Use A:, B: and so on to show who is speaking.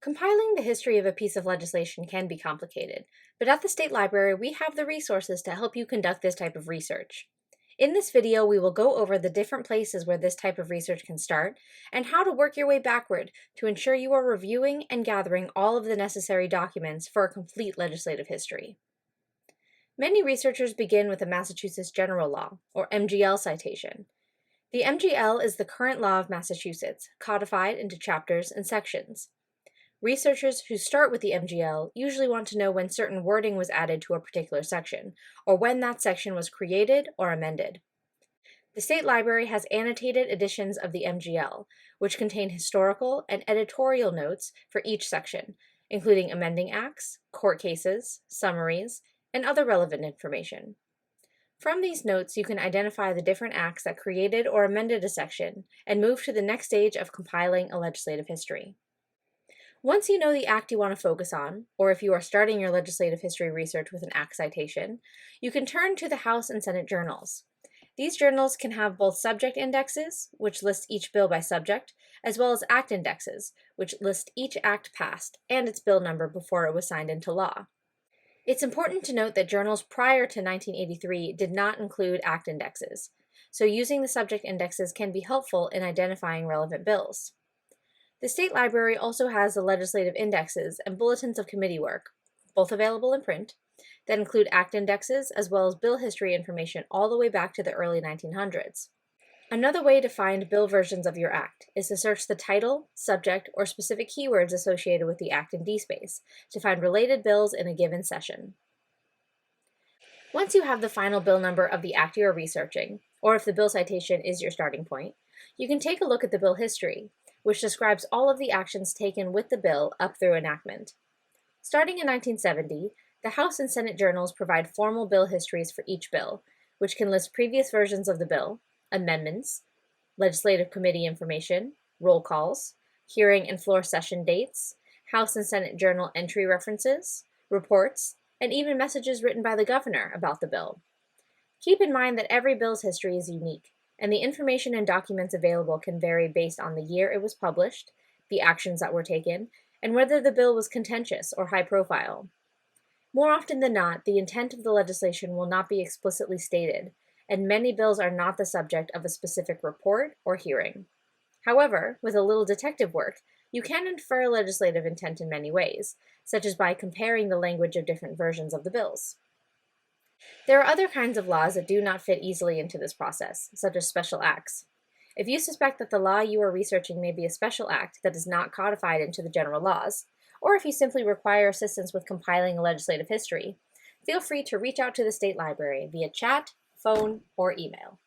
A: Compiling the history of a piece of legislation can be complicated, but at the State Library we have the resources to help you conduct this type of research. In this video, we will go over the different places where this type of research can start and how to work your way backward to ensure you are reviewing and gathering all of the necessary documents for a complete legislative history. Many researchers begin with a Massachusetts General Law, or MGL citation. The MGL is the current law of Massachusetts, codified into chapters and sections. Researchers who start with the MGL usually want to know when certain wording was added to a particular section, or when that section was created or amended. The State Library has annotated editions of the MGL, which contain historical and editorial notes for each section, including amending acts, court cases, summaries, and other relevant information. From these notes, you can identify the different acts that created or amended a section and move to the next stage of compiling a legislative history. Once you know the act you want to focus on, or if you are starting your legislative history research with an act citation, you can turn to the House and Senate journals. These journals can have both subject indexes, which list each bill by subject, as well as act indexes, which list each act passed and its bill number before it was signed into law. It's important to note that journals prior to 1983 did not include act indexes, so using the subject indexes can be helpful in identifying relevant bills. The State Library also has the legislative indexes and bulletins of committee work, both available in print, that include act indexes as well as bill history information all the way back to the early 1900s. Another way to find bill versions of your act is to search the title, subject, or specific keywords associated with the act in DSpace to find related bills in a given session. Once you have the final bill number of the act you are researching, or if the bill citation is your starting point, you can take a look at the bill history, which describes all of the actions taken with the bill up through enactment. Starting in 1970, the House and Senate journals provide formal bill histories for each bill, which can list previous versions of the bill, amendments, legislative committee information, roll calls, hearing and floor session dates, House and Senate journal entry references, reports, and even messages written by the governor about the bill. Keep in mind that every bill's history is unique, and the information and documents available can vary based on the year it was published, the actions that were taken, and whether the bill was contentious or high profile. More often than not, the intent of the legislation will not be explicitly stated, and many bills are not the subject of a specific report or hearing. However, with a little detective work, you can infer legislative intent in many ways, such as by comparing the language of different versions of the bills. There are other kinds of laws that do not fit easily into this process, such as special acts. If you suspect that the law you are researching may be a special act that is not codified into the general laws, or if you simply require assistance with compiling a legislative history, feel free to reach out to the State Library via chat, phone, or email.